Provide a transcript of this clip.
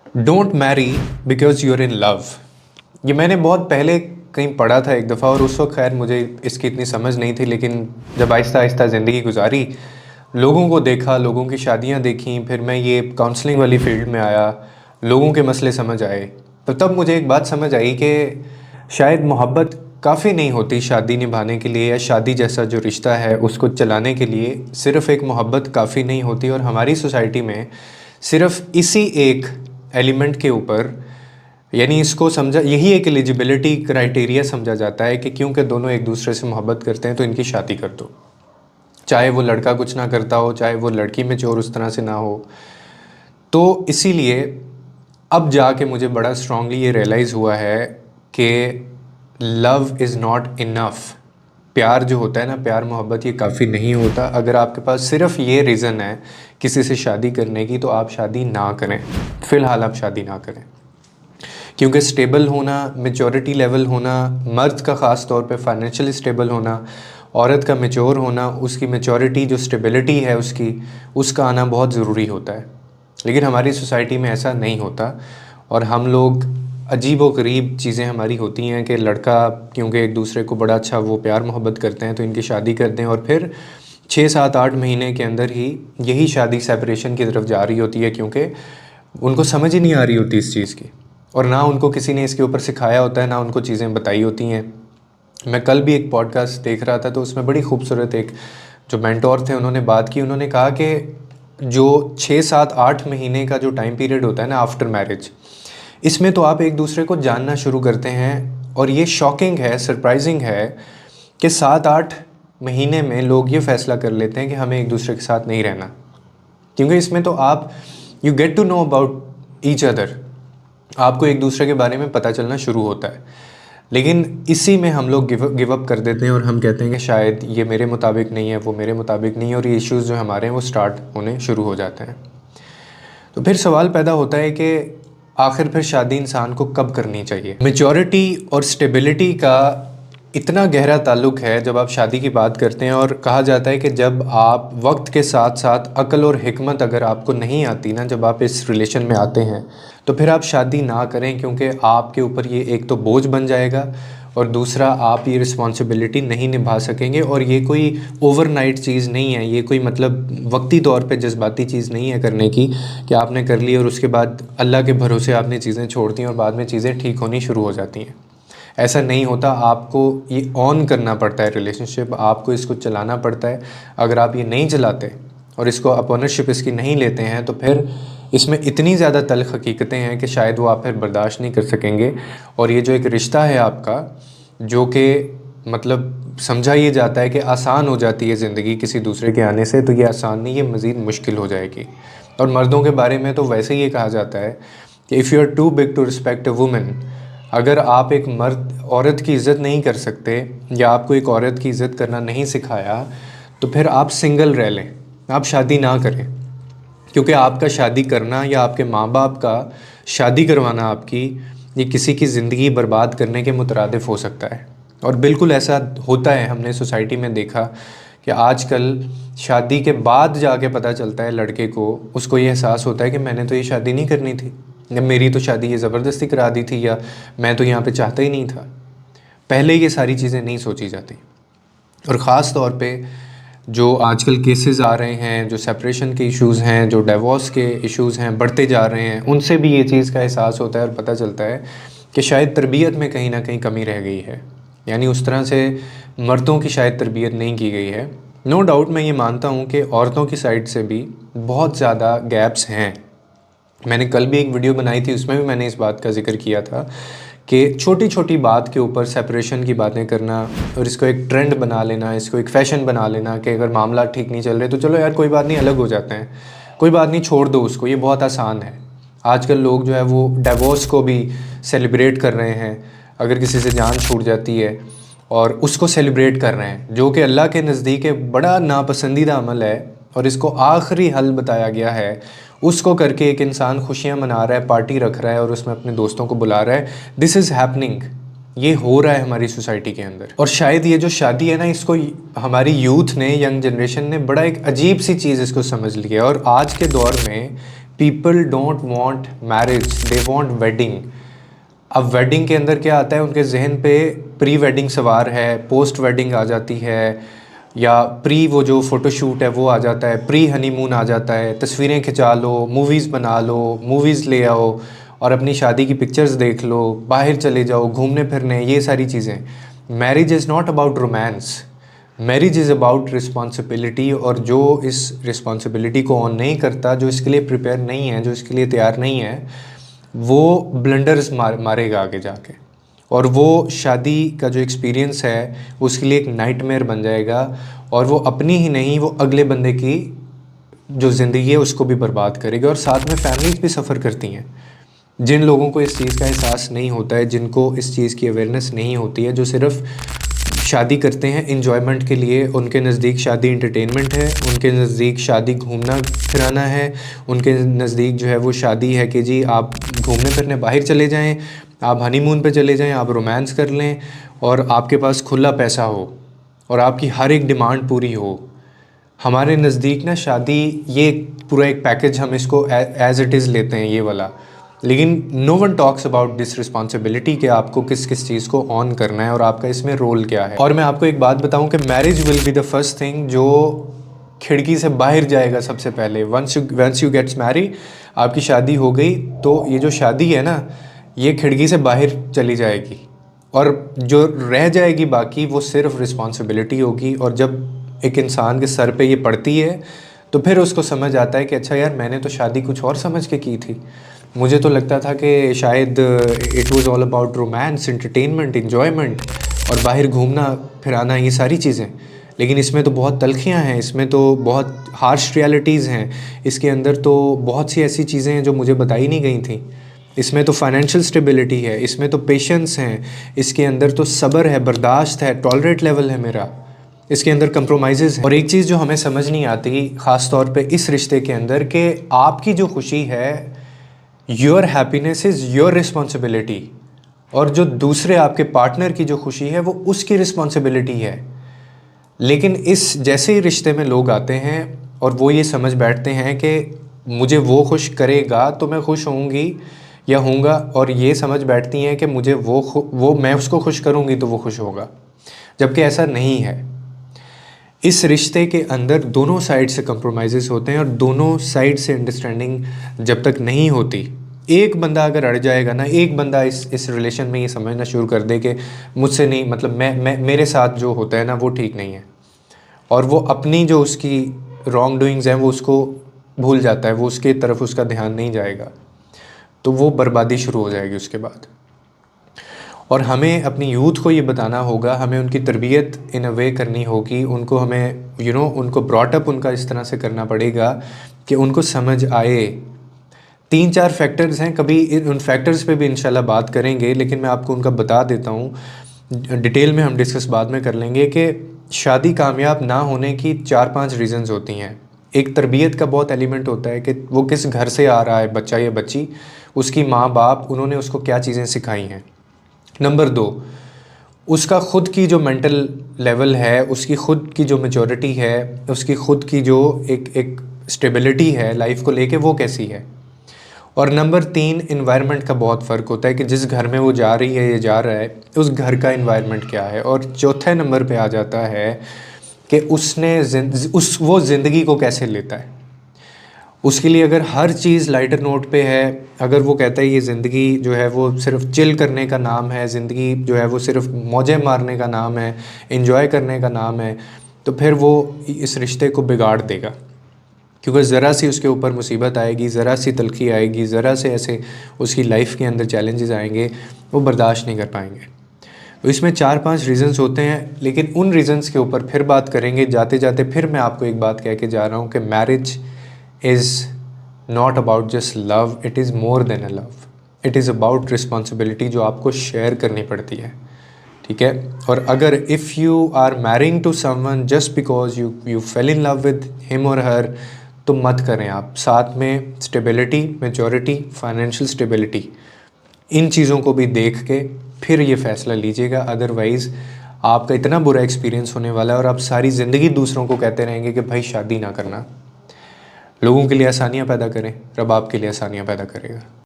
Don't marry because you're in love. ये मैंने बहुत पहले कहीं पढ़ा था एक दफ़ा, और उस वक्त खैर मुझे इसकी इतनी समझ नहीं थी, लेकिन जब आहिस्ता आहिस्ता ज़िंदगी गुजारी, लोगों को देखा, लोगों की शादियां देखी, फिर मैं ये काउंसलिंग वाली फील्ड में आया, लोगों के मसले समझ आए, तो तब मुझे एक बात समझ आई कि शायद मोहब्बत काफ़ी नहीं होती शादी निभाने के लिए, या शादी जैसा जो रिश्ता है उसको चलाने के लिए सिर्फ़ एक मोहब्बत काफ़ी नहीं होती। और हमारी सोसाइटी में सिर्फ इसी एक एलिमेंट के ऊपर, यानी इसको समझा, यही एक एलिजिबिलिटी क्राइटेरिया समझा जाता है कि क्योंकि दोनों एक दूसरे से मोहब्बत करते हैं तो इनकी शादी कर दो, चाहे वो लड़का कुछ ना करता हो, चाहे वो लड़की में चोर उस तरह से ना हो। तो इसीलिए अब जाके मुझे बड़ा स्ट्रांगली ये रियलाइज़ हुआ है कि लव इज़ नॉट इनफ। प्यार जो होता है ना, प्यार मोहब्बत, ये काफ़ी नहीं होता। अगर आपके पास सिर्फ ये रीज़न है किसी से शादी करने की, तो आप शादी ना करें, फ़िलहाल आप शादी ना करें। क्योंकि स्टेबल होना, मेचोरिटी लेवल होना, मर्द का ख़ास तौर पे फाइनेंशियली स्टेबल होना, औरत का मेच्योर होना, उसकी मेचोरिटी जो स्टेबिलिटी है उसका आना बहुत ज़रूरी होता है। लेकिन हमारी सोसाइटी में ऐसा नहीं होता, और हम लोग अजीब व गरीब चीज़ें हमारी होती हैं कि लड़का क्योंकि एक दूसरे को बड़ा अच्छा वो प्यार मोहब्बत करते हैं तो इनकी शादी कर दें, और फिर 6 7 8 महीने के अंदर ही यही शादी सेपरेशन की तरफ जा रही होती है, क्योंकि उनको समझ ही नहीं आ रही होती इस चीज़ की, और ना उनको किसी ने इसके ऊपर सिखाया होता है, ना उनको चीज़ें बताई होती हैं। मैं कल भी एक पॉडकास्ट देख रहा था, तो उसमें बड़ी खूबसूरत एक जो मेंटोर थे उन्होंने बात की। उन्होंने कहा कि जो 6 7 8 महीने का जो टाइम पीरियड होता है ना आफ्टर मैरिज, इसमें तो आप एक दूसरे को जानना शुरू करते हैं, और ये शॉकिंग है, सरप्राइजिंग है कि 7 8 महीने में लोग ये फ़ैसला कर लेते हैं कि हमें एक दूसरे के साथ नहीं रहना। क्योंकि इसमें तो आप you get to know about each other, आपको एक दूसरे के बारे में पता चलना शुरू होता है। लेकिन इसी में हम लोग गिव अप कर देते हैं, और हम कहते हैं कि शायद ये मेरे मुताबिक नहीं है, वो मेरे मुताबिक नहीं है, और ये इश्यूज़ जो हमारे हैं वो स्टार्ट होने शुरू हो जाते हैं। तो फिर सवाल पैदा होता है कि आखिर फिर शादी इंसान को कब करनी चाहिए। मेच्योरिटी और स्टेबिलिटी का इतना गहरा ताल्लुक़ है जब आप शादी की बात करते हैं, और कहा जाता है कि जब आप वक्त के साथ साथ अक्ल और हिकमत अगर आपको नहीं आती ना, जब आप इस रिलेशन में आते हैं, तो फिर आप शादी ना करें, क्योंकि आपके ऊपर ये एक तो बोझ बन जाएगा, और दूसरा आप ये रिस्पॉन्सिबिलिटी नहीं निभा सकेंगे। और ये कोई ओवरनाइट चीज़ नहीं है, ये कोई मतलब वक्ती तौर पे जज्बाती चीज़ नहीं है करने की, कि आपने कर ली और उसके बाद अल्लाह के भरोसे आपने चीज़ें छोड़ दी और बाद में चीज़ें ठीक होनी शुरू हो जाती हैं। ऐसा नहीं होता, आपको ये ऑन करना पड़ता है रिलेशनशिप, आपको इसको चलाना पड़ता है। अगर आप ये नहीं चलाते और इसको आप ओनरशिप इसकी नहीं लेते हैं, तो फिर इसमें इतनी ज़्यादा तल्ख़ हकीकतें हैं कि शायद वो आप फिर बर्दाश्त नहीं कर सकेंगे। और ये जो एक रिश्ता है आपका, जो कि मतलब समझा ये जाता है कि आसान हो जाती है ज़िंदगी किसी दूसरे के आने से, तो ये आसान नहीं, ये मज़ीद मुश्किल हो जाएगी। और मर्दों के बारे में तो वैसे ही ये कहा जाता है कि if you are too big to respect a woman, अगर आप एक मर्द औरत की इज़्ज़त नहीं कर सकते, या आपको एक औरत की इज़्ज़त करना नहीं सिखाया, तो फिर आप सिंगल रह लें, आप शादी ना करें। क्योंकि आपका शादी करना या आपके माँ बाप का शादी करवाना आपकी, ये किसी की ज़िंदगी बर्बाद करने के मुतरादिफ़ हो सकता है। और बिल्कुल ऐसा होता है, हमने सोसाइटी में देखा कि आजकल शादी के बाद जाके पता चलता है लड़के को, उसको ये एहसास होता है कि मैंने तो ये शादी नहीं करनी थी, या मेरी तो शादी ये ज़बरदस्ती करा दी थी, या मैं तो यहाँ पे चाहता ही नहीं था। पहले ये सारी चीज़ें नहीं सोची जाती। और ख़ास तौर पे जो आजकल केसेस आ रहे हैं, जो सेपरेशन के इश्यूज़ हैं, जो डिवोर्स के इश्यूज़ हैं, बढ़ते जा रहे हैं, उनसे भी ये चीज़ का एहसास होता है और पता चलता है कि शायद तरबियत में कहीं ना कहीं कमी रह गई है। यानी उस तरह से मर्दों की शायद तरबियत नहीं की गई है। नो डाउट मैं ये मानता हूँ कि औरतों की साइड से भी बहुत ज़्यादा गैप्स हैं। मैंने कल भी एक वीडियो बनाई थी, उसमें भी मैंने इस बात का जिक्र किया था कि छोटी छोटी बात के ऊपर सेपरेशन की बातें करना, और इसको एक ट्रेंड बना लेना, इसको एक फ़ैशन बना लेना कि अगर मामला ठीक नहीं चल रहे तो चलो यार कोई बात नहीं, अलग हो जाते हैं, कोई बात नहीं, छोड़ दो उसको, ये बहुत आसान है। आजकल लोग जो है वो डिवोर्स को भी सेलिब्रेट कर रहे हैं। अगर किसी से जान छूट जाती है और उसको सेलिब्रेट कर रहे हैं, जो कि अल्लाह के नज़दीक बड़ा नापसंदीदा अमल है, और इसको आखिरी हल बताया गया है। उसको करके एक इंसान खुशियाँ मना रहा है, पार्टी रख रहा है, और उसमें अपने दोस्तों को बुला रहा है। दिस इज़ हैपनिंग, ये हो रहा है हमारी सोसाइटी के अंदर। और शायद ये जो शादी है ना, इसको हमारी यूथ ने, यंग जनरेशन ने बड़ा एक अजीब सी चीज़ इसको समझ लिया है। और आज के दौर में people don't want marriage, they want wedding. अब वेडिंग के अंदर क्या आता है, उनके जहन पे प्री वेडिंग सवार है, पोस्ट वेडिंग आ जाती है, या प्री वो जो फ़ोटोशूट है वो आ जाता है, प्री हनीमून आ जाता है, तस्वीरें खिंचा लो, मूवीज़ बना लो, मूवीज़ ले आओ और अपनी शादी की पिक्चर्स देख लो, बाहर चले जाओ घूमने फिरने, ये सारी चीज़ें। Marriage is not about romance, marriage is about responsibility. और जो इस रिस्पॉन्सिबिलिटी को ऑन नहीं करता, जो इसके लिए प्रिपेयर नहीं है, जो इसके लिए तैयार नहीं है, वो ब्लंडर्स मारेगा आगे जाके, और वो शादी का जो एक्सपीरियंस है उसके लिए एक नाइटमेयर बन जाएगा, और वो अपनी ही नहीं, वो अगले बंदे की जो ज़िंदगी है उसको भी बर्बाद करेगा। और साथ में फैमिलीज भी सफ़र करती हैं। जिन लोगों को इस चीज़ का एहसास नहीं होता है, जिनको इस चीज़ की अवेयरनेस नहीं होती है, जो सिर्फ़ शादी करते हैं इन्जॉयमेंट के लिए, उनके नज़दीक शादी इंटरटेनमेंट है, उनके नज़दीक शादी घूमना फिराना है, उनके नज़दीक जो है वो शादी है कि जी आप घूमने फिरने बाहर चले जाएं, आप हनीमून पे चले जाएं, आप रोमांस कर लें, और आपके पास खुला पैसा हो और आपकी हर एक डिमांड पूरी हो। हमारे नज़दीक ना शादी ये पूरा एक पैकेज, हम इसको एज इट इज़ लेते हैं ये वाला। लेकिन no one talks about this responsibility कि आपको किस किस चीज़ को ऑन करना है और आपका इसमें रोल क्या है। और मैं आपको एक बात बताऊं कि marriage will be the first thing जो खिड़की से बाहर जाएगा सबसे पहले। वंस यू गेट्स मैरी, आपकी शादी हो गई तो ये जो शादी है ना, ये खिड़की से बाहर चली जाएगी, और जो रह जाएगी बाकी वो सिर्फ रिस्पॉन्सिबिलिटी होगी। और जब एक इंसान के सर पे ये पड़ती है तो फिर उसको समझ आता है कि अच्छा यार, मैंने तो शादी कुछ और समझ के की थी, मुझे तो लगता था कि शायद it was all about romance, entertainment, enjoyment और बाहर घूमना फिराना, ये सारी चीज़ें। लेकिन इसमें तो बहुत तलखियाँ हैं, इसमें तो बहुत हार्श रियलिटीज़ हैं, इसके अंदर तो बहुत सी ऐसी चीज़ें हैं जो मुझे बताई नहीं गई थी। इसमें तो फाइनेंशियल स्टेबिलिटी है, इसमें तो पेशेंस हैं, इसके अंदर तो सब्र है, बर्दाश्त है, टॉलरेट लेवल है मेरा, इसके अंदर कंप्रोमाइज़ेज़ हैं। और एक चीज़ जो हमें समझ नहीं आती ख़ास तौर पे इस रिश्ते के अंदर, कि आपकी जो खुशी है, your happiness is your responsibility, और जो दूसरे आपके पार्टनर की जो खुशी है वो उसकी रिस्पॉन्सिबिलिटी है। लेकिन इस जैसे ही रिश्ते में लोग आते हैं और वो ये समझ बैठते हैं कि मुझे वो खुश करेगा तो मैं खुश होऊंगी या होऊंगा, और ये समझ बैठती हैं कि मुझे वो मैं उसको खुश करूंगी तो वो खुश होगा, जबकि ऐसा नहीं है। इस रिश्ते के अंदर दोनों साइड से कंप्रोमाइज़ेस होते हैं, और दोनों साइड से अंडरस्टैंडिंग जब तक नहीं होती, एक बंदा अगर अड़ जाएगा ना, एक बंदा इस रिलेशन में ये समझना शुरू कर दे कि मुझसे नहीं, मतलब मैं मेरे साथ जो होता है ना वो ठीक नहीं है, और वो अपनी जो उसकी रॉन्ग डूइंग्स हैं वो उसको भूल जाता है, वो उसके तरफ उसका ध्यान नहीं जाएगा, तो वो बर्बादी शुरू हो जाएगी उसके बाद। और हमें अपनी यूथ को ये बताना होगा, हमें उनकी तरबियत इन अ वे करनी होगी, उनको हमें उनको ब्रॉटअप उनका इस तरह से करना पड़ेगा कि उनको समझ आए। 3-4 फैक्टर्स हैं, कभी उन फैक्टर्स पे भी इंशाल्लाह बात करेंगे, लेकिन मैं आपको उनका बता देता हूँ, डिटेल में हम डिस्कस बाद में कर लेंगे कि शादी कामयाब ना होने की 4-5 रीज़न्स होती हैं। एक तरबियत का बहुत एलिमेंट होता है कि वो किस घर से आ रहा है बच्चा या बच्ची, उसकी माँ बाप उन्होंने उसको क्या चीज़ें सिखाई हैं। नंबर 2, उसका ख़ुद की जो मेंटल लेवल है, उसकी ख़ुद की जो मैच्योरिटी है, उसकी ख़ुद की जो एक स्टेबिलिटी है लाइफ को लेके, वो कैसी है। और नंबर 3, इन्वायरमेंट का बहुत फ़र्क होता है कि जिस घर में वो जा रही है या जा रहा है उस घर का इन्वायरमेंट क्या है। और चौथे नंबर पे आ जाता है कि वो ज़िंदगी को कैसे लेता है। उसके लिए अगर हर चीज़ लाइटर नोट पे है, अगर वो कहता है ये ज़िंदगी जो है वो सिर्फ़ चिल करने का नाम है, ज़िंदगी जो है वो सिर्फ़ मौजें मारने का नाम है, एंजॉय करने का नाम है, तो फिर वो इस रिश्ते को बिगाड़ देगा। क्योंकि ज़रा सी उसके ऊपर मुसीबत आएगी, ज़रा सी तलखी आएगी, ज़रा से ऐसे उसकी लाइफ के अंदर चैलेंजेस आएंगे, वो बर्दाश्त नहीं कर पाएंगे। तो इसमें 4-5 रीज़न्स होते हैं, लेकिन उन रीज़न्स के ऊपर फिर बात करेंगे। जाते जाते फिर मैं आपको एक बात कह के जा रहा हूँ कि marriage is not about just love, it is more than a love, it is about responsibility जो आपको शेयर करनी पड़ती है। ठीक है। और अगर if you are marrying to someone just because you fell in love with him और हर, तो मत करें आप। साथ में स्टेबिलिटी, मैच्योरिटी, फाइनेंशियल स्टेबिलिटी, इन चीज़ों को भी देख के फिर ये फ़ैसला लीजिएगा। अदरवाइज़ आपका इतना बुरा एक्सपीरियंस होने वाला है और आप सारी ज़िंदगी दूसरों को कहते रहेंगे कि भाई शादी ना करना। लोगों के लिए आसानियाँ पैदा करें, रब आपके लिए आसानियाँ पैदा करेगा।